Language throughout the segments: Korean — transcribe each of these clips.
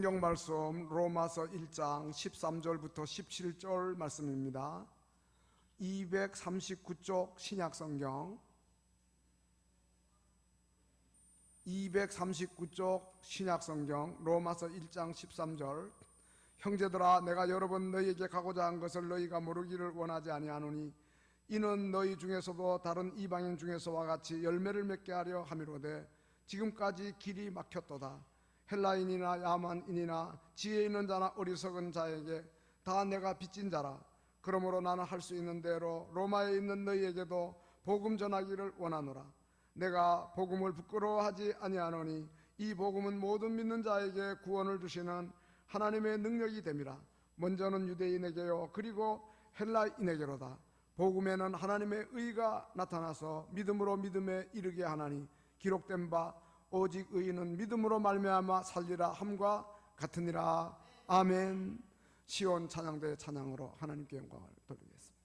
성경 말씀 로마서 1장 13절부터 17절 말씀입니다. 239쪽 신약성경 239쪽 신약성경 로마서 1장 13절. 형제들아, 내가 여러 번 너희에게 가고자 한 것을 너희가 모르기를 원하지 아니하노니 이는 너희 중에서도 다른 이방인 중에서와 같이 열매를 맺게 하려 함이로되 지금까지 길이 막혔도다. 헬라인이나 야만인이나 지혜 있는 자나 어리석은 자에게 다 내가 빚진 자라. 그러므로 나는 할 수 있는 대로 로마에 있는 너희에게도 복음 전하기를 원하노라. 내가 복음을 부끄러워하지 아니하노니 이 복음은 모든 믿는 자에게 구원을 주시는 하나님의 능력이 됨이라. 먼저는 유대인에게요 그리고 헬라인에게로다. 복음에는 하나님의 의가 나타나서 믿음으로 믿음에 이르게 하나니 기록된 바 오직 의인은 믿음으로 말미암아 살리라 함과 같으니라. 아멘. 시온 찬양대 찬양으로 하나님께 영광을 돌리겠습니다.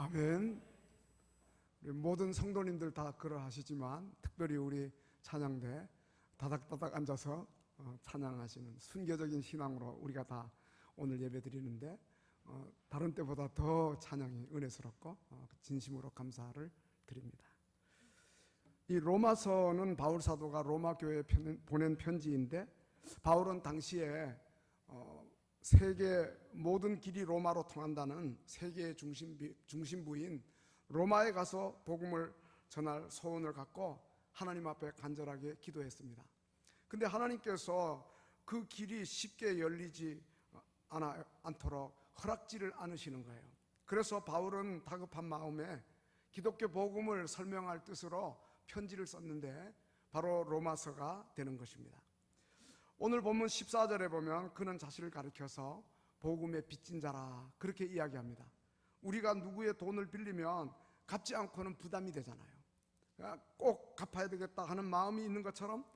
아멘. 우리 모든 성도님들 다 그러하시지만 특별히 우리 찬양대 다닥다닥 앉아서 찬양하시는 순교적인 신앙으로 우리가 다 오늘 예배 드리는데 다른 때보다 더 찬양이 은혜스럽고 진심으로 감사를 드립니다. 이 로마서는 바울 사도가 로마 교회에 보낸 편지인데, 바울은 당시에 세계 모든 길이 로마로 통한다는 세계의 중심부인 로마에 가서 복음을 전할 소원을 갖고 하나님 앞에 간절하게 기도했습니다. 근데 하나님께서 그 길이 쉽게 열리지 않도록 허락지를 않으시는 거예요. 그래서 바울은 다급한 마음에 기독교 복음을 설명할 뜻으로 편지를 썼는데 바로 로마서가 되는 것입니다. 오늘 본문 14절에 보면 그는 자신을 가리켜서 복음의 빚진 자라 그렇게 이야기합니다. 우리가 누구의 돈을 빌리면 갚지 않고는 부담이 되잖아요. 꼭 갚아야 되겠다 하는 마음이 있는 것처럼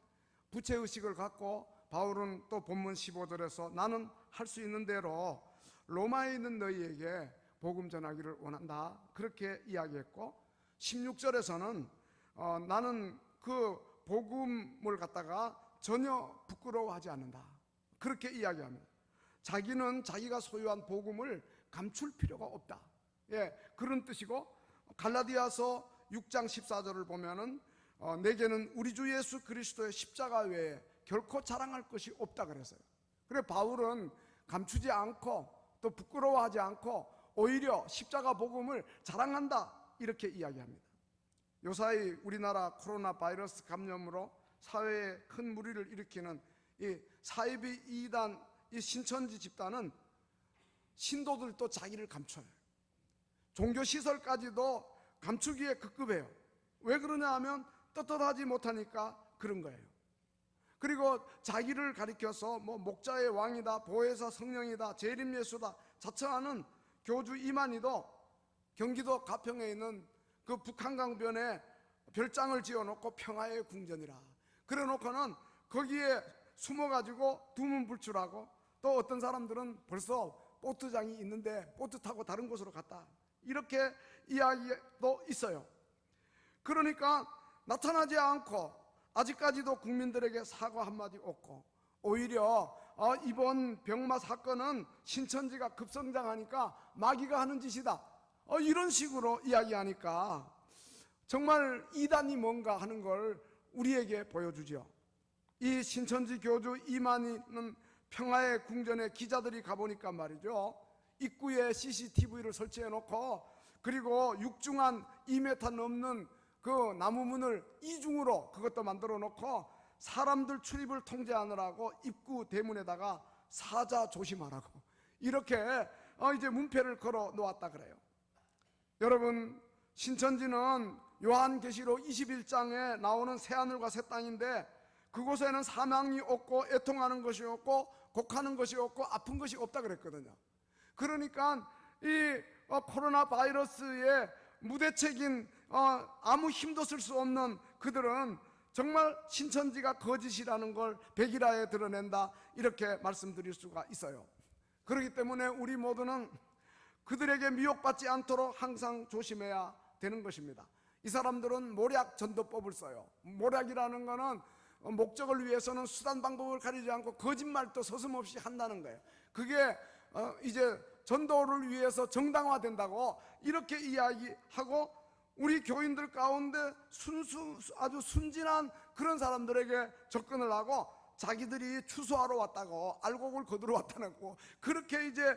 부채의식을 갖고 바울은 또 본문 15절에서 나는 할 수 있는 대로 로마에 있는 너희에게 복음 전하기를 원한다 그렇게 이야기했고, 16절에서는 나는 그 복음을 갖다가 전혀 부끄러워하지 않는다 그렇게 이야기합니다. 자기는 자기가 소유한 복음을 감출 필요가 없다, 그런 뜻이고, 갈라디아서 6장 14절을 보면은 내게는 우리 주 예수 그리스도의 십자가 외에 결코 자랑할 것이 없다 그랬어요. 그래 바울은 감추지 않고 또 부끄러워하지 않고 오히려 십자가 복음을 자랑한다 이렇게 이야기합니다. 요사이 우리나라 코로나 바이러스 감염으로 사회에 큰 무리를 일으키는 이 사이비 이단, 이 신천지 집단은 신도들도 자기를 감춰요. 종교시설까지도 감추기에 급급해요. 왜 그러냐 하면 떳떳하지 못하니까 그런 거예요. 그리고 자기를 가리켜서 목자의 왕이다, 보혜사 성령이다, 재림예수다 자처하는 교주 이만희도 경기도 가평에 있는 그 북한강변에 별장을 지어놓고 평화의 궁전이라 그래 놓고는 거기에 숨어가지고 두문불출하고, 또 어떤 사람들은 벌써 보트장이 있는데 보트 타고 다른 곳으로 갔다 이렇게 이야기도 있어요. 그러니까 나타나지 않고 아직까지도 국민들에게 사과 한마디 없고, 오히려 이번 병마 사건은 신천지가 급성장하니까 마귀가 하는 짓이다 이런 식으로 이야기하니까 정말 이단이 뭔가 하는 걸 우리에게 보여주죠. 이 신천지 교주 이만희는 평화의 궁전에 기자들이 가보니까 말이죠, 입구에 CCTV를 설치해 놓고 그리고 육중한 2m 넘는 그 나무문을 이중으로 그것도 만들어 놓고 사람들 출입을 통제하느라고 입구 대문에다가 사자 조심하라고 이렇게 이제 문패를 걸어 놓았다 그래요. 여러분, 신천지는 요한계시록 21장에 나오는 새하늘과 새 땅인데 그곳에는 사망이 없고 애통하는 것이 없고 곡하는 것이 없고 아픈 것이 없다 그랬거든요. 그러니까 이 코로나 바이러스의 무대책인 아무 힘도 쓸 수 없는 그들은 정말 신천지가 거짓이라는 걸 백일하에 드러낸다 이렇게 말씀드릴 수가 있어요. 그렇기 때문에 우리 모두는 그들에게 미혹받지 않도록 항상 조심해야 되는 것입니다. 이 사람들은 모략 전도법을 써요. 모략이라는 거는 목적을 위해서는 수단 방법을 가리지 않고 거짓말도 서슴없이 한다는 거예요. 그게 이제 전도를 위해서 정당화된다고 이렇게 이야기하고, 우리 교인들 가운데 아주 순진한 그런 사람들에게 접근을 하고 자기들이 추수하러 왔다고 알곡을 거두러 왔다고 그렇게 이제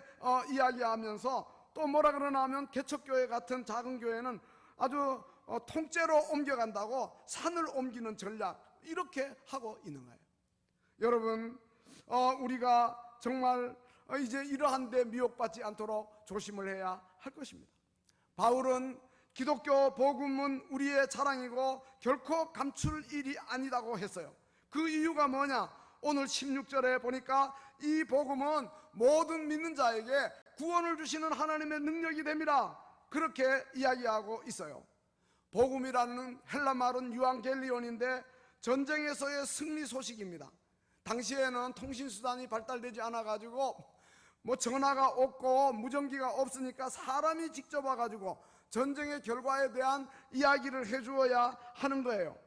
이야기하면서 또 뭐라 그러나 하면 개척교회 같은 작은 교회는 아주 통째로 옮겨간다고 산을 옮기는 전략 이렇게 하고 있는 거예요. 여러분, 우리가 정말 이제 이러한 데 미혹받지 않도록 조심을 해야 할 것입니다. 바울은 기독교 복음은 우리의 자랑이고 결코 감출 일이 아니다고 했어요. 그 이유가 뭐냐? 오늘 16절에 보니까 이 복음은 모든 믿는 자에게 구원을 주시는 하나님의 능력이 됩니다 그렇게 이야기하고 있어요. 복음이라는 헬라 말은 유앙겔리온인데 전쟁에서의 승리 소식입니다. 당시에는 통신수단이 발달되지 않아가지고 전화가 없고 무전기가 없으니까 사람이 직접 와가지고 전쟁의 결과에 대한 이야기를 해주어야 하는 거예요.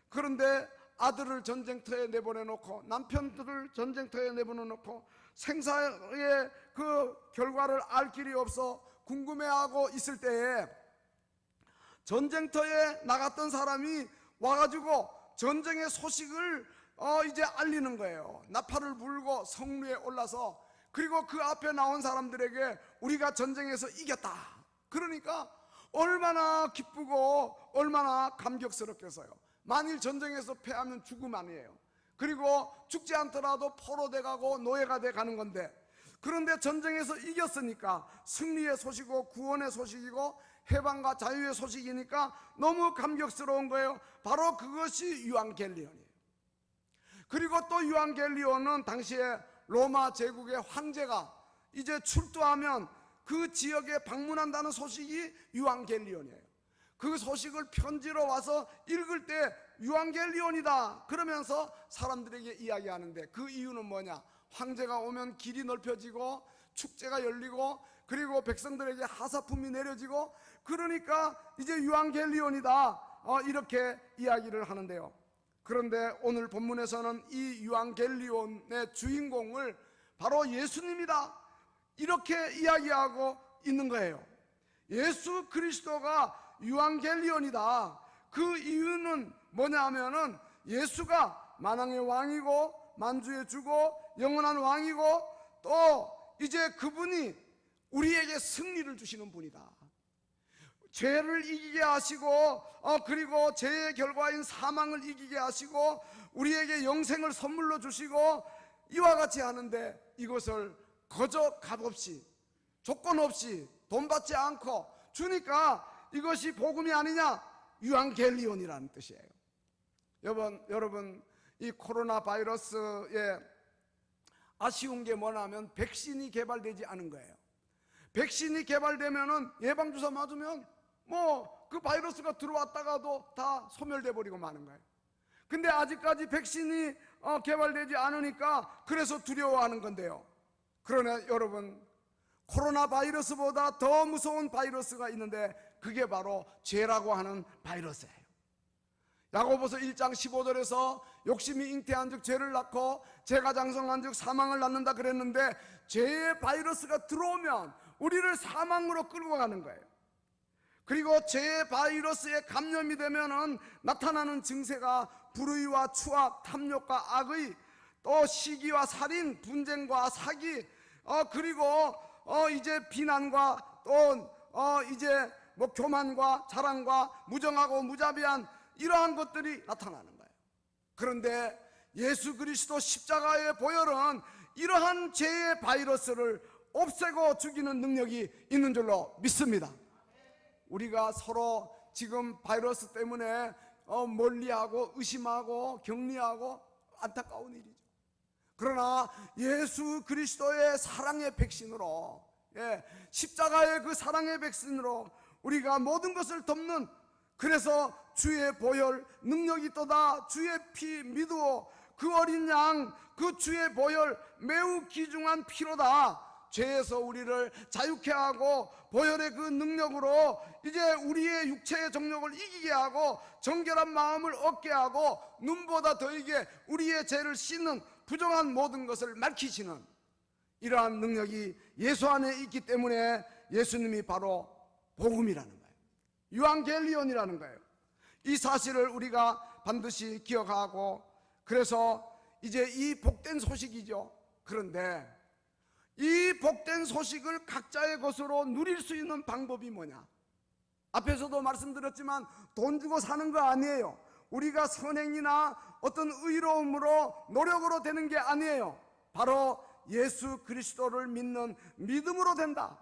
그런데 아들을 전쟁터에 내보내놓고 남편들을 전쟁터에 내보내놓고 생사의 그 결과를 알 길이 없어 궁금해하고 있을 때에 전쟁터에 나갔던 사람이 와가지고 전쟁의 소식을 이제 알리는 거예요. 나팔을 불고 성루에 올라서, 그리고 그 앞에 나온 사람들에게 우리가 전쟁에서 이겼다. 그러니까 얼마나 기쁘고 얼마나 감격스럽겠어요. 만일 전쟁에서 패하면 죽음 아니에요. 그리고 죽지 않더라도 포로돼 가고 노예가 돼 가는 건데, 그런데 전쟁에서 이겼으니까 승리의 소식이고 구원의 소식이고 해방과 자유의 소식이니까 너무 감격스러운 거예요. 바로 그것이 유앙겔리온이에요. 그리고 또 유앙겔리온은 당시에 로마 제국의 황제가 이제 출두하면 그 지역에 방문한다는 소식이 유앙겔리온이에요. 그 소식을 편지로 와서 읽을 때 유앙겔리온이다 그러면서 사람들에게 이야기하는데, 그 이유는 뭐냐? 황제가 오면 길이 넓혀지고 축제가 열리고 그리고 백성들에게 하사품이 내려지고, 그러니까 이제 유앙겔리온이다 이렇게 이야기를 하는데요. 그런데 오늘 본문에서는 이 유앙겔리온의 주인공을 바로 예수님이다 이렇게 이야기하고 있는 거예요. 예수 그리스도가 유앙겔리온이다. 그 이유는 뭐냐 하면은 예수가 만왕의 왕이고 만주의 주고 영원한 왕이고, 또 이제 그분이 우리에게 승리를 주시는 분이다. 죄를 이기게 하시고 그리고 죄의 결과인 사망을 이기게 하시고 우리에게 영생을 선물로 주시고 이와 같이 하는데, 이것을 거저 값없이 조건 없이 돈 받지 않고 주니까 이것이 복음이 아니냐? 유앙겔리온이라는 뜻이에요. 여러분 이 코로나 바이러스의 아쉬운 게 뭐냐면 백신이 개발되지 않은 거예요. 백신이 개발되면은 예방주사 맞으면 뭐 그 바이러스가 들어왔다가도 다 소멸돼 버리고 마는 거예요. 근데 아직까지 백신이 개발되지 않으니까 그래서 두려워하는 건데요. 그러나 여러분, 코로나 바이러스보다 더 무서운 바이러스가 있는데 그게 바로 죄라고 하는 바이러스예요. 야고보서 1장 15절에서 욕심이 잉태한 즉 죄를 낳고 죄가 장성한 즉 사망을 낳는다 그랬는데, 죄의 바이러스가 들어오면 우리를 사망으로 끌고 가는 거예요. 그리고 죄의 바이러스에 감염이 되면은 나타나는 증세가 불의와 추악, 탐욕과 악의, 또 시기와 살인, 분쟁과 사기, 그리고 이제 비난과 또 이제 뭐 교만과 자랑과 무정하고 무자비한 이러한 것들이 나타나는 거예요. 그런데 예수 그리스도 십자가의 보혈은 이러한 죄의 바이러스를 없애고 죽이는 능력이 있는 줄로 믿습니다. 우리가 서로 지금 바이러스 때문에 멀리하고 의심하고 격리하고 안타까운 일이죠. 그러나 예수 그리스도의 사랑의 백신으로, 십자가의 그 사랑의 백신으로 우리가 모든 것을 덮는, 그래서 주의 보혈 능력이 있도다. 주의 피 믿으오. 그 어린 양, 그 주의 보혈 매우 귀중한 피로다. 죄에서 우리를 자유케 하고 보혈의 그 능력으로 이제 우리의 육체의 정욕을 이기게 하고 정결한 마음을 얻게 하고 눈보다 더이게 우리의 죄를 씻는 부정한 모든 것을 밝히시는 이러한 능력이 예수 안에 있기 때문에 예수님이 바로 복음이라는 거예요. 유앙겔리온이라는 거예요. 이 사실을 우리가 반드시 기억하고, 그래서 이제 이 복된 소식이죠. 그런데 이 복된 소식을 각자의 것으로 누릴 수 있는 방법이 뭐냐? 앞에서도 말씀드렸지만 돈 주고 사는 거 아니에요. 우리가 선행이나 어떤 의로움으로 노력으로 되는 게 아니에요. 바로 예수 그리스도를 믿는 믿음으로 된다.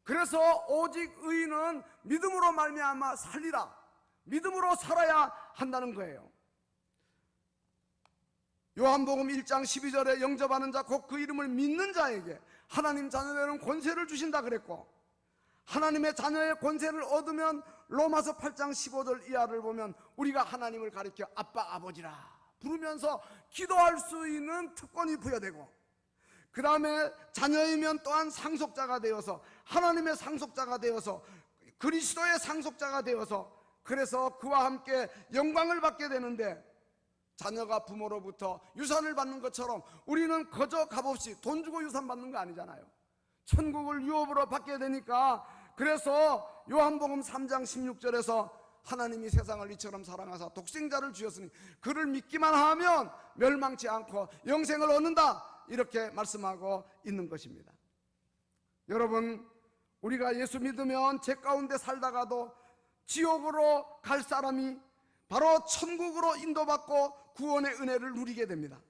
그래서 오직 의인은 믿음으로 말미암아 살리라. 믿음으로 살아야 한다는 거예요. 요한복음 1장 12절에 영접하는 자 곧 그 이름을 믿는 자에게 하나님 자녀되는 권세를 주신다 그랬고, 하나님의 자녀의 권세를 얻으면 로마서 8장 15절 이하를 보면 우리가 하나님을 가리켜 아빠 아버지라 부르면서 기도할 수 있는 특권이 부여되고, 그 다음에 자녀이면 또한 상속자가 되어서 하나님의 상속자가 되어서 그리스도의 상속자가 되어서 그래서 그와 함께 영광을 받게 되는데, 자녀가 부모로부터 유산을 받는 것처럼 우리는 거저 값없이 돈 주고 유산 받는 거 아니잖아요. 천국을 유업으로 받게 되니까, 그래서 요한복음 3장 16절에서 하나님이 세상을 이처럼 사랑하사 독생자를 주셨으니 그를 믿기만 하면 멸망치 않고 영생을 얻는다, 이렇게 말씀하고 있는 것입니다. 여러분, 우리가 예수 믿으면 죄 가운데 살다가도 지옥으로 갈 사람이 바로 천국으로 인도받고 구원의 은혜를 누리게 됩니다.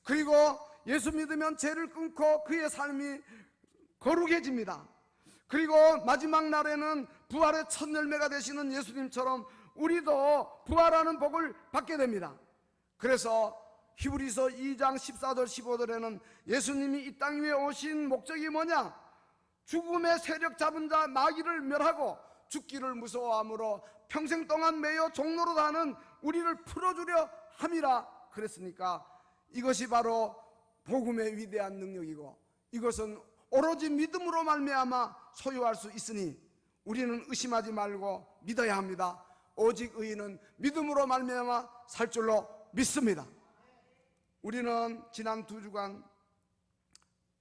그리고 예수 믿으면 죄를 끊고 그의 삶이 거룩해집니다. 그리고 마지막 날에는 부활의 첫 열매가 되시는 예수님처럼 우리도 부활하는 복을 받게 됩니다. 그래서 히브리서 2장 14절 15절에는 예수님이 이 땅 위에 오신 목적이 뭐냐? 죽음의 세력 잡은 자 마귀를 멸하고 죽기를 무서워함으로 평생 동안 매여 종로로 가는 우리를 풀어주려 함이라 그랬으니까, 이것이 바로 복음의 위대한 능력이고 이것은 오로지 믿음으로 말미암아 소유할 수 있으니 우리는 의심하지 말고 믿어야 합니다. 오직 의인은 믿음으로 말미암아 살 줄로 믿습니다. 우리는 지난 2주간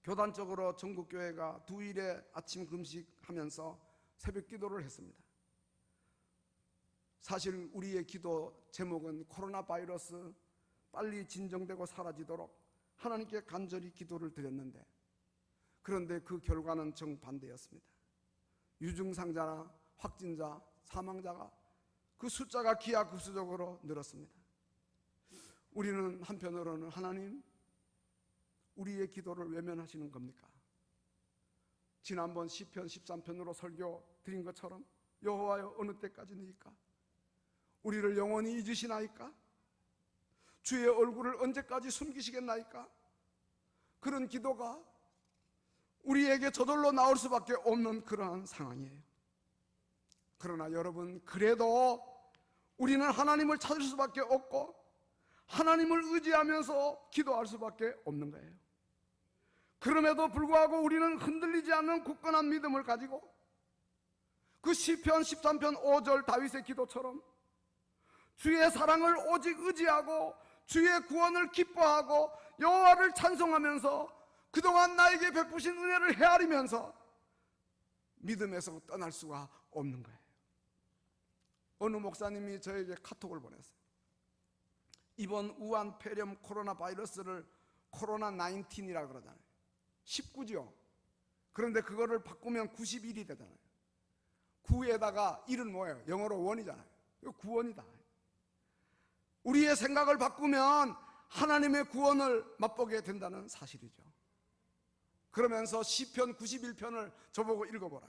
교단적으로 전국교회가 2일에 아침 금식하면서 새벽 기도를 했습니다. 사실 우리의 기도 제목은 코로나 바이러스 빨리 진정되고 사라지도록 하나님께 간절히 기도를 드렸는데, 그런데 그 결과는 정반대였습니다. 유증상자나 확진자, 사망자가 그 숫자가 기하급수적으로 늘었습니다. 우리는 한편으로는 하나님, 우리의 기도를 외면하시는 겁니까? 지난번 시편 13편으로 설교 드린 것처럼 여호와여 어느 때까지니까? 우리를 영원히 잊으시나이까? 주의 얼굴을 언제까지 숨기시겠나이까? 그런 기도가 우리에게 저절로 나올 수밖에 없는 그러한 상황이에요. 그러나 여러분, 그래도 우리는 하나님을 찾을 수밖에 없고 하나님을 의지하면서 기도할 수밖에 없는 거예요. 그럼에도 불구하고 우리는 흔들리지 않는 굳건한 믿음을 가지고 그 시편 13편 5절 다윗의 기도처럼 주의 사랑을 오직 의지하고 주의 구원을 기뻐하고 여호와를 찬송하면서 그동안 나에게 베푸신 은혜를 헤아리면서 믿음에서 떠날 수가 없는 거예요. 어느 목사님이 저에게 카톡을 보냈어요. 이번 우한 폐렴 코로나 바이러스를 코로나 19이라고 그러잖아요. 19죠. 그런데 그거를 바꾸면 91이 되잖아요. 9에다가 1은 뭐예요? 영어로 1이잖아요. 이거 구원이다. 우리의 생각을 바꾸면 하나님의 구원을 맛보게 된다는 사실이죠. 그러면서 시편 91편을 저보고 읽어보라.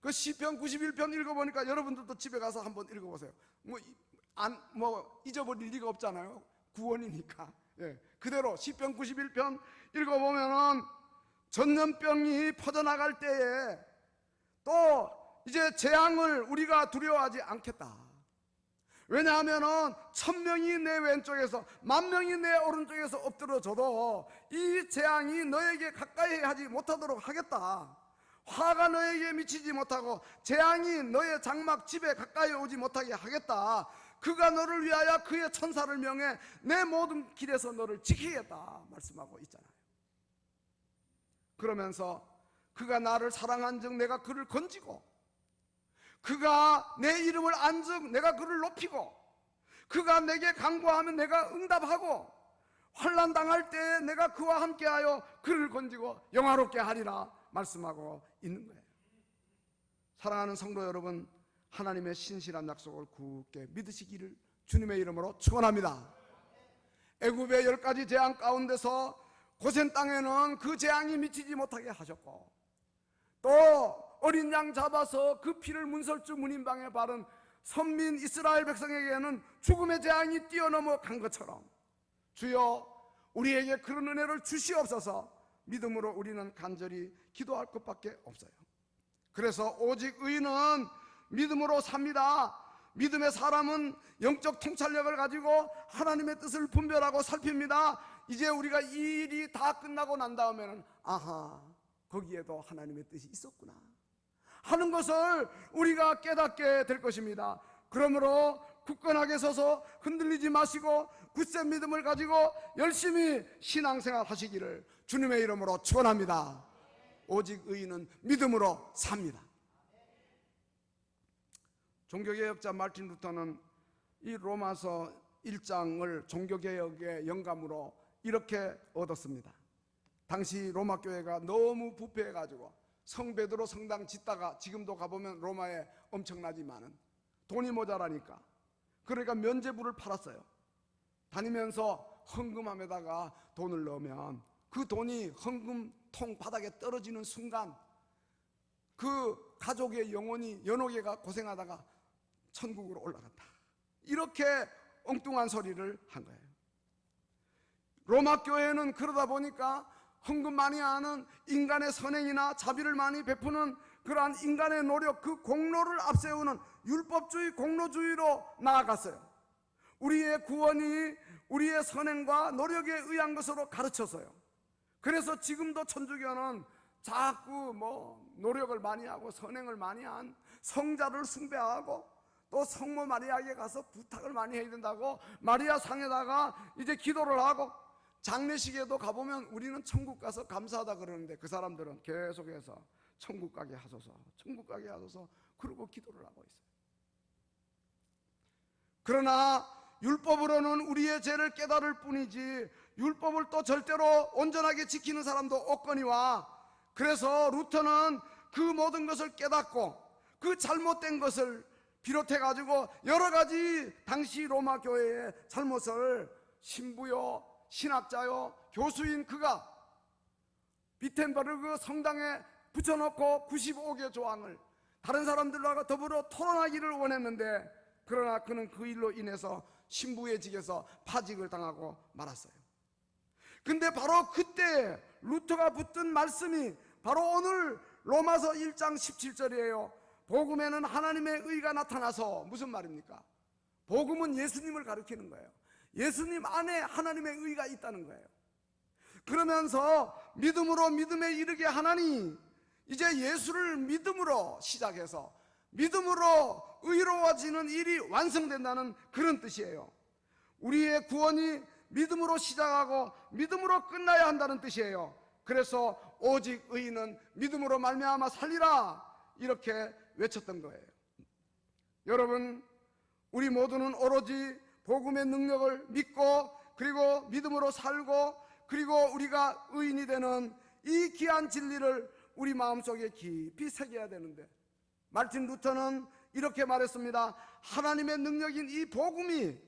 그 시편 91편 읽어보니까 여러분들도 집에 가서 한번 읽어보세요. 잊어버릴 리가 없잖아요. 구원이니까. 예, 그대로 시편 91편 읽어보면은 전염병이 퍼져나갈 때에 또 이제 재앙을 우리가 두려워하지 않겠다. 왜냐하면은 1000명이 내 왼쪽에서 10,000명이 내 오른쪽에서 엎드러져도 이 재앙이 너에게 가까이 하지 못하도록 하겠다. 화가 너에게 미치지 못하고 재앙이 너의 장막 집에 가까이 오지 못하게 하겠다. 그가 너를 위하여 그의 천사를 명해 내 모든 길에서 너를 지키겠다 말씀하고 있잖아요. 그러면서 그가 나를 사랑한즉 내가 그를 건지고 그가 내 이름을 안즉 내가 그를 높이고 그가 내게 간구하면 내가 응답하고 환난 당할 때에 내가 그와 함께하여 그를 건지고 영화롭게 하리라 말씀하고 있는 거예요. 사랑하는 성도 여러분, 하나님의 신실한 약속을 굳게 믿으시기를 주님의 이름으로 축원합니다. 애굽의 10가지 재앙 가운데서 고센 땅에는 그 재앙이 미치지 못하게 하셨고, 또 어린 양 잡아서 그 피를 문설주 문인방에 바른 선민 이스라엘 백성에게는 죽음의 재앙이 뛰어넘어 간 것처럼 주여 우리에게 그런 은혜를 주시옵소서. 믿음으로 우리는 간절히 기도할 것밖에 없어요. 그래서 오직 의인은 믿음으로 삽니다. 믿음의 사람은 영적 통찰력을 가지고 하나님의 뜻을 분별하고 살핍니다. 이제 우리가 이 일이 다 끝나고 난 다음에는 아하, 거기에도 하나님의 뜻이 있었구나. 하는 것을 우리가 깨닫게 될 것입니다. 그러므로 굳건하게 서서 흔들리지 마시고 굳센 믿음을 가지고 열심히 신앙생활 하시기를 주님의 이름으로 축원합니다. 오직 의인은 믿음으로 삽니다. 종교개혁자 마르틴 루터는 이 로마서 1장을 종교개혁의 영감으로 이렇게 얻었습니다. 당시 로마 교회가 너무 부패해가지고 성베드로 성당 짓다가 지금도 가보면 로마에 엄청나지만은 돈이 모자라니까 그러니까 면죄부를 팔았어요. 다니면서 헌금함에다가 돈을 넣으면 그 돈이 헌금통 바닥에 떨어지는 순간 그 가족의 영혼이 연옥이가 고생하다가 천국으로 올라간다. 이렇게 엉뚱한 소리를 한 거예요. 로마 교회는 그러다 보니까 헌금 많이 하는 인간의 선행이나 자비를 많이 베푸는 그러한 인간의 노력, 그 공로를 앞세우는 율법주의, 공로주의로 나아갔어요. 우리의 구원이 우리의 선행과 노력에 의한 것으로 가르쳤어요. 그래서 지금도 천주교는 자꾸 노력을 많이 하고 선행을 많이 한 성자를 숭배하고 또 성모 마리아에게 가서 부탁을 많이 해야 된다고 마리아 상에다가 이제 기도를 하고 장례식에도 가보면 우리는 천국 가서 감사하다 그러는데 그 사람들은 계속해서 천국 가게 하소서, 천국 가게 하소서 그러고 기도를 하고 있어요. 그러나 율법으로는 우리의 죄를 깨달을 뿐이지 율법을 또 절대로 온전하게 지키는 사람도 없거니와 그래서 루터는 그 모든 것을 깨닫고 그 잘못된 것을 비롯해 가지고 여러 가지 당시 로마 교회의 잘못을 신부요, 신학자요, 교수인 그가 비텐버르그 성당에 붙여놓고 95개 조항을 다른 사람들과 더불어 토론하기를 원했는데 그러나 그는 그 일로 인해서 신부의 직에서 파직을 당하고 말았어요. 근데 바로 그때 루터가 붙든 말씀이 바로 오늘 로마서 1장 17절이에요. 복음에는 하나님의 의가 나타나서 무슨 말입니까? 복음은 예수님을 가리키는 거예요. 예수님 안에 하나님의 의가 있다는 거예요. 그러면서 믿음으로 믿음에 이르게 하나니 이제 예수를 믿음으로 시작해서 믿음으로 의로워지는 일이 완성된다는 그런 뜻이에요. 우리의 구원이 믿음으로 시작하고 믿음으로 끝나야 한다는 뜻이에요. 그래서 오직 의인은 믿음으로 말미암아 살리라 이렇게 외쳤던 거예요. 여러분, 우리 모두는 오로지 복음의 능력을 믿고 그리고 믿음으로 살고 그리고 우리가 의인이 되는 이 귀한 진리를 우리 마음속에 깊이 새겨야 되는데 마르틴 루터는 이렇게 말했습니다. 하나님의 능력인 이 복음이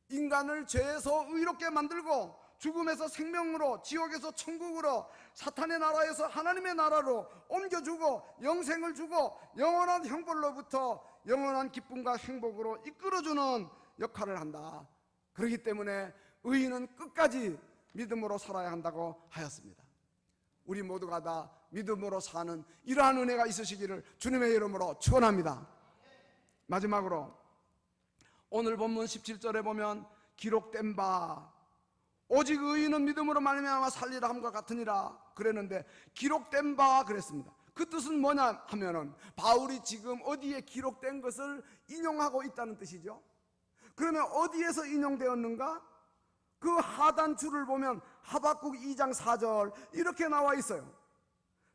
인간을 죄에서 의롭게 만들고 죽음에서 생명으로, 지옥에서 천국으로, 사탄의 나라에서 하나님의 나라로 옮겨주고 영생을 주고 영원한 형벌로부터 영원한 기쁨과 행복으로 이끌어주는 역할을 한다. 그렇기 때문에 의인은 끝까지 믿음으로 살아야 한다고 하였습니다. 우리 모두가 다 믿음으로 사는 이러한 은혜가 있으시기를 주님의 이름으로 축원합니다. 마지막으로 오늘 본문 17절에 보면 기록된 바 오직 의인은 믿음으로 말미암아 살리라 함과 같으니라 그랬는데 기록된 바 그랬습니다. 그 뜻은 뭐냐 하면은 바울이 지금 어디에 기록된 것을 인용하고 있다는 뜻이죠. 그러면 어디에서 인용되었는가? 그 하단 줄을 보면 하박국 2장 4절 이렇게 나와 있어요.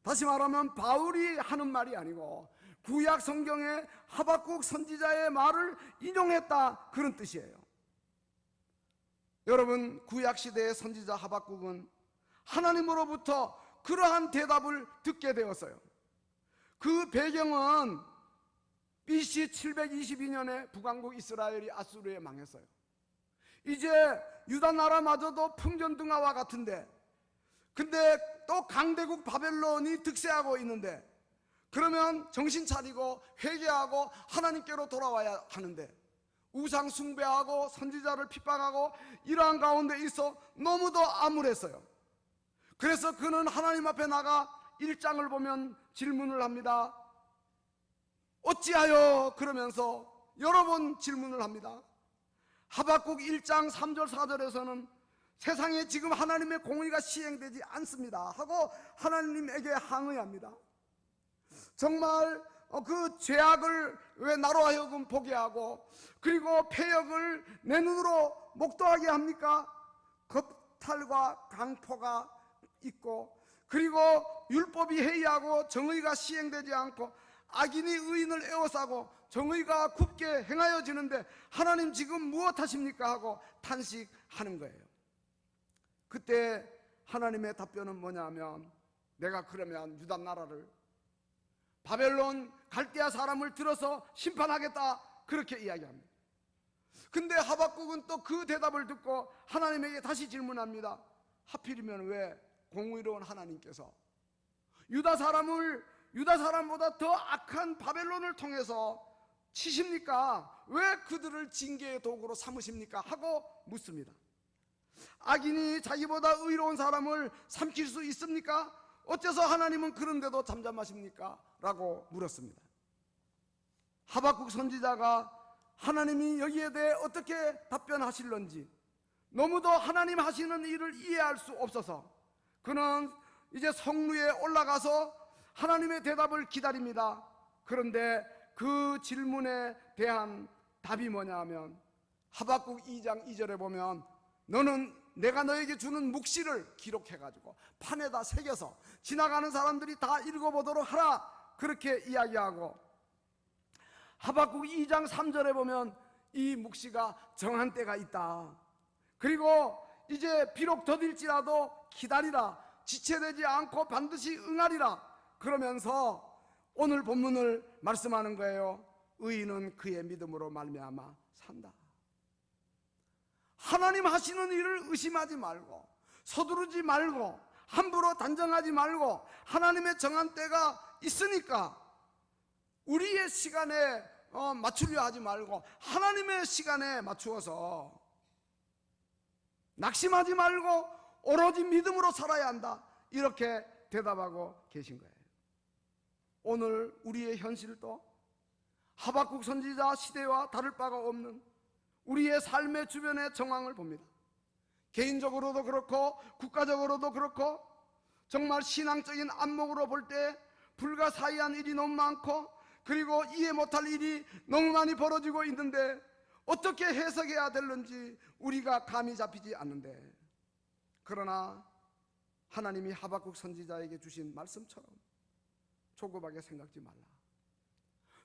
다시 말하면 바울이 하는 말이 아니고 구약 성경의 하박국 선지자의 말을 인용했다 그런 뜻이에요. 여러분, 구약 시대의 선지자 하박국은 하나님으로부터 그러한 대답을 듣게 되었어요. 그 배경은 BC 722년에 북왕국 이스라엘이 아수르에 망했어요. 이제 유다 나라마저도 풍전등화와 같은데 근데 또 강대국 바벨론이 득세하고 있는데 그러면 정신 차리고 회개하고 하나님께로 돌아와야 하는데 우상 숭배하고 선지자를 핍박하고 이러한 가운데 있어 너무도 암울했어요. 그래서 그는 하나님 앞에 나가 1장을 보면 질문을 합니다. 어찌하여 그러면서 여러 번 질문을 합니다. 하박국 1장 3절 4절에서는 세상에 지금 하나님의 공의가 시행되지 않습니다 하고 하나님에게 항의합니다. 정말 그 죄악을 왜 나로 하여금 보게 하고, 그리고 패역을 내 눈으로 목도하게 합니까? 겁탈과 강포가 있고, 그리고 율법이 해이하고 정의가 시행되지 않고 악인이 의인을 에워싸고 정의가 굽게 행하여지는데 하나님 지금 무엇 하십니까? 하고 탄식하는 거예요. 그때 하나님의 답변은 뭐냐면, 내가 그러면 유다 나라를 바벨론 갈대아 사람을 들어서 심판하겠다, 그렇게 이야기합니다. 근데 하박국은 또 그 대답을 듣고 하나님에게 다시 질문합니다. 하필이면 왜 공의로운 하나님께서 유다 사람보다 더 악한 바벨론을 통해서 치십니까? 왜 그들을 징계의 도구로 삼으십니까? 하고 묻습니다. 악인이 자기보다 의로운 사람을 삼킬 수 있습니까? 어째서 하나님은 그런데도 잠잠하십니까? 라고 물었습니다. 하박국 선지자가 하나님이 여기에 대해 어떻게 답변하실런지 너무도 하나님 하시는 일을 이해할 수 없어서 그는 이제 성루에 올라가서 하나님의 대답을 기다립니다. 그런데 그 질문에 대한 답이 뭐냐 하면, 하박국 2장 2절에 보면 너는 내가 너에게 주는 묵시를 기록해가지고 판에다 새겨서 지나가는 사람들이 다 읽어보도록 하라, 그렇게 이야기하고, 하박국 2장 3절에 보면 이 묵시가 정한 때가 있다, 그리고 이제 비록 더딜지라도 기다리라, 지체되지 않고 반드시 응하리라, 그러면서 오늘 본문을 말씀하는 거예요. 의인은 그의 믿음으로 말미암아 산다. 하나님 하시는 일을 의심하지 말고 서두르지 말고 함부로 단정하지 말고, 하나님의 정한 때가 있으니까 우리의 시간에 맞추려 하지 말고 하나님의 시간에 맞추어서 낙심하지 말고 오로지 믿음으로 살아야 한다, 이렇게 대답하고 계신 거예요. 오늘 우리의 현실도 하박국 선지자 시대와 다를 바가 없는 우리의 삶의 주변의 정황을 봅니다. 개인적으로도 그렇고 국가적으로도 그렇고 정말 신앙적인 안목으로 볼 때 불가사의한 일이 너무 많고, 그리고 이해 못할 일이 너무 많이 벌어지고 있는데 어떻게 해석해야 될는지 우리가 감이 잡히지 않는데, 그러나 하나님이 하박국 선지자에게 주신 말씀처럼 조급하게 생각지 말라,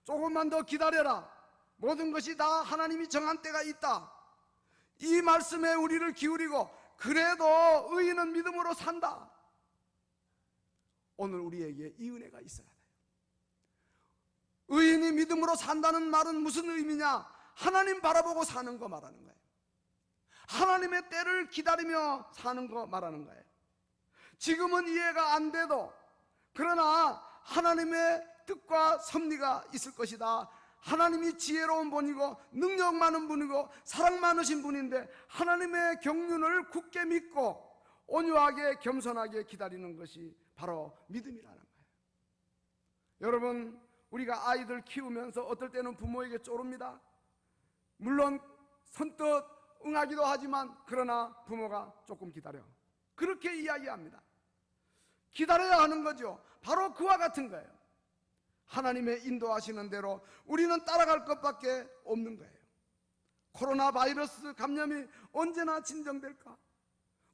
조금만 더 기다려라, 모든 것이 다 하나님이 정한 때가 있다, 이 말씀에 우리를 기울이고 그래도 의인은 믿음으로 산다. 오늘 우리에게 이 은혜가 있어야 돼요. 의인이 믿음으로 산다는 말은 무슨 의미냐? 하나님 바라보고 사는 거 말하는 거예요. 하나님의 때를 기다리며 사는 거 말하는 거예요. 지금은 이해가 안 돼도, 그러나 하나님의 뜻과 섭리가 있을 것이다. 하나님이 지혜로운 분이고 능력 많은 분이고 사랑 많으신 분인데 하나님의 경륜을 굳게 믿고 온유하게 겸손하게 기다리는 것이 바로 믿음이라는 거예요. 여러분, 우리가 아이들 키우면서 어떨 때는 부모에게 쪼릅니다. 물론 선뜻 응하기도 하지만 그러나 부모가 조금 기다려, 그렇게 이야기합니다. 기다려야 하는 거죠. 바로 그와 같은 거예요. 하나님의 인도하시는 대로 우리는 따라갈 것밖에 없는 거예요. 코로나 바이러스 감염이 언제나 진정될까?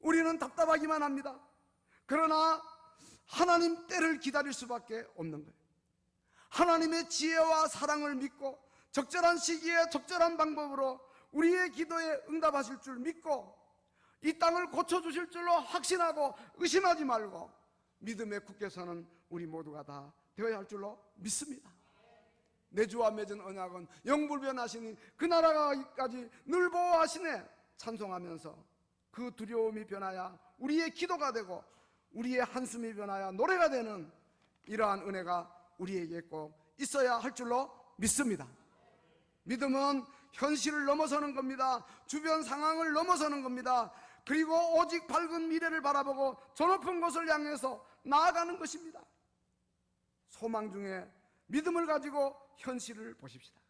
우리는 답답하기만 합니다. 그러나 하나님 때를 기다릴 수밖에 없는 거예요. 하나님의 지혜와 사랑을 믿고 적절한 시기에 적절한 방법으로 우리의 기도에 응답하실 줄 믿고 이 땅을 고쳐주실 줄로 확신하고 의심하지 말고 믿음에 굳게 서는 우리 모두가 다 되어야 할 줄로 믿습니다. 내 주와 맺은 언약은 영불변하시니 그 나라가까지 늘 보호하시네, 찬송하면서 그 두려움이 변하여 우리의 기도가 되고 우리의 한숨이 변하여 노래가 되는 이러한 은혜가 우리에게 꼭 있어야 할 줄로 믿습니다. 믿음은 현실을 넘어서는 겁니다. 주변 상황을 넘어서는 겁니다. 그리고 오직 밝은 미래를 바라보고 저 높은 곳을 향해서 나아가는 것입니다. 소망 중에 믿음을 가지고 현실을 보십시다.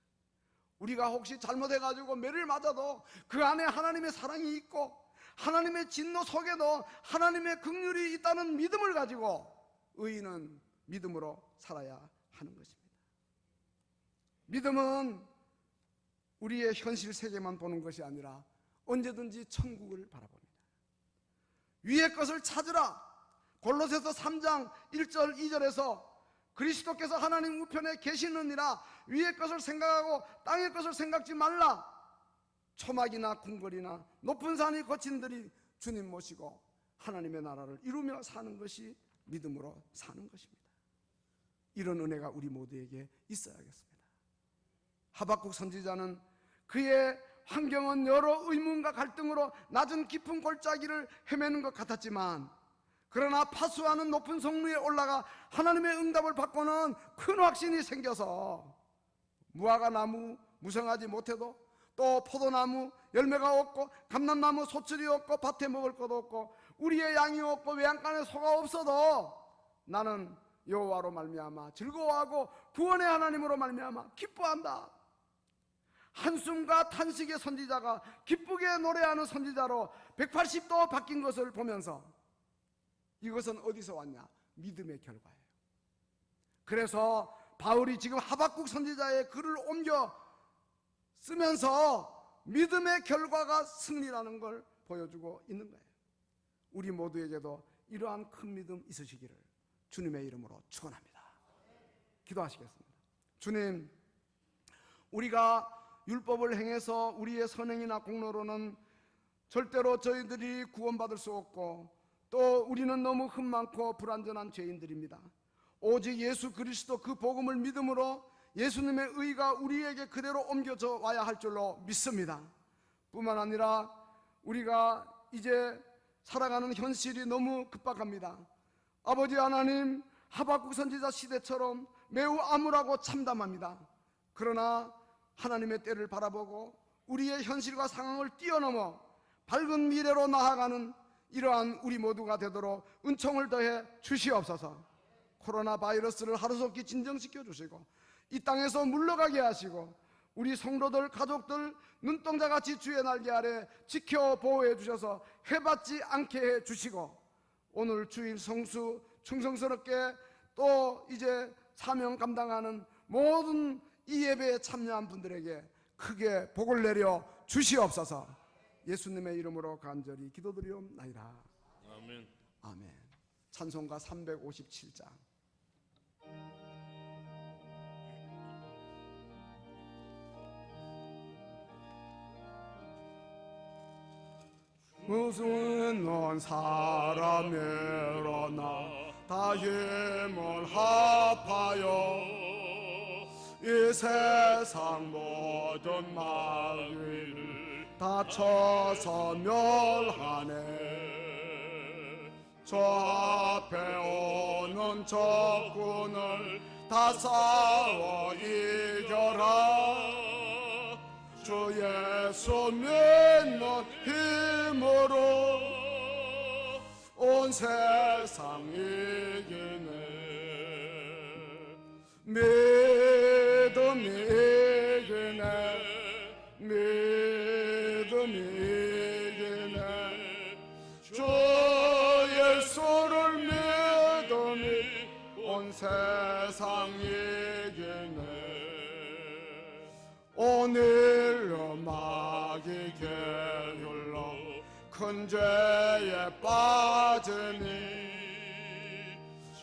우리가 혹시 잘못해가지고 매를 맞아도 그 안에 하나님의 사랑이 있고 하나님의 진노 속에도 하나님의 긍휼이 있다는 믿음을 가지고 의인은 믿음으로 살아야 하는 것입니다. 믿음은 우리의 현실 세계만 보는 것이 아니라 언제든지 천국을 바라봅니다. 위의 것을 찾으라. 골로새서 3장 1절 2절에서 그리스도께서 하나님 우편에 계시느니라 위의 것을 생각하고 땅의 것을 생각지 말라. 초막이나 궁궐이나 높은 산이 거친들이 주님 모시고 하나님의 나라를 이루며 사는 것이 믿음으로 사는 것입니다. 이런 은혜가 우리 모두에게 있어야겠습니다. 하박국 선지자는 그의 환경은 여러 의문과 갈등으로 낮은 깊은 골짜기를 헤매는 것 같았지만, 그러나 파수하는 높은 성루에 올라가 하나님의 응답을 받고는 큰 확신이 생겨서 무화과 나무 무성하지 못해도, 또 포도나무 열매가 없고 감람나무 소출이 없고 밭에 먹을 것도 없고 우리의 양이 없고 외양간에 소가 없어도 나는 여호와로 말미암아 즐거워하고 구원의 하나님으로 말미암아 기뻐한다. 한숨과 탄식의 선지자가 기쁘게 노래하는 선지자로 180도 바뀐 것을 보면서 이것은 어디서 왔냐? 믿음의 결과예요. 그래서 바울이 지금 하박국 선지자의 글을 옮겨 쓰면서 믿음의 결과가 승리라는 걸 보여주고 있는 거예요. 우리 모두에게도 이러한 큰 믿음 있으시기를 주님의 이름으로 축원합니다. 기도하시겠습니다. 주님, 우리가 율법을 행해서 우리의 선행이나 공로로는 절대로 저희들이 구원받을 수 없고, 또 우리는 너무 흠 많고 불완전한 죄인들입니다. 오직 예수 그리스도 그 복음을 믿음으로 예수님의 의가 우리에게 그대로 옮겨져 와야 할 줄로 믿습니다. 뿐만 아니라 우리가 이제 살아가는 현실이 너무 급박합니다. 아버지 하나님, 하박국 선지자 시대처럼 매우 암울하고 참담합니다. 그러나 하나님의 때를 바라보고 우리의 현실과 상황을 뛰어넘어 밝은 미래로 나아가는 이러한 우리 모두가 되도록 은총을 더해 주시옵소서. 코로나 바이러스를 하루속히 진정시켜 주시고 이 땅에서 물러가게 하시고 우리 성도들 가족들 눈동자같이 주의 날개 아래 지켜 보호해 주셔서 해받지 않게 해 주시고, 오늘 주일 성수 충성스럽게 또 이제 사명 감당하는 모든 이 예배에 참여한 분들에게 크게 복을 내려 주시옵소서. 예수님의 이름으로 간절히 기도드리옵나이다. 아멘. 아멘. 찬송가 357장. 무슨 넌 사람이로나 다 힘을 합하여 이 세상 모든 마귀를 다 쳐서 멸하네. 저 앞에 오는 적군을 다 싸워 이겨라. 주 예수 믿는 힘으로 온 세상 이기네. 믿음이 이기네. 믿음이 이기네. 주 예수를 믿음이 온 세상 이기네. 오늘로 마귀 계율로 큰 죄에 빠지니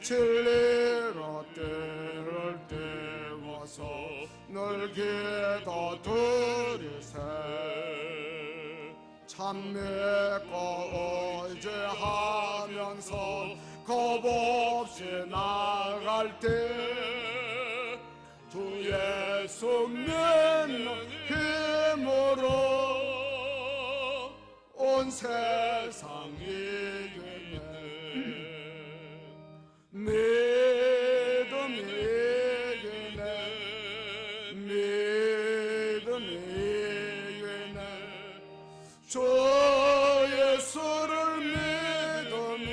진리로 때를 떼고서 늘 기도 드리세. 참 믿고 의지하면서 겁없이 나갈 때 주 예수 믿는 힘으로 온 세상 이기네. 믿음이 이기네. 믿음이 이기네. 주 예수를 믿음이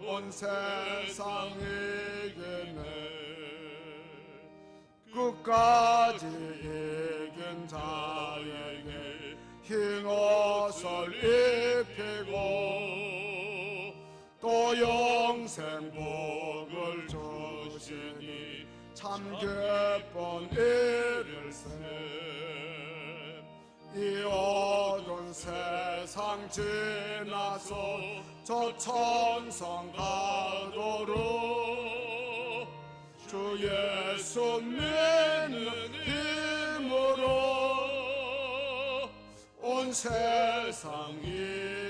온 세상 이기네. 끝까지 이긴 자에게 흰 옷을 입히고 또 영생 복을 주시니 참 기쁜 일일세. 이 어두운 세상 지나서 저 천성 가도록 주 예수 믿는 힘으로 온 세상이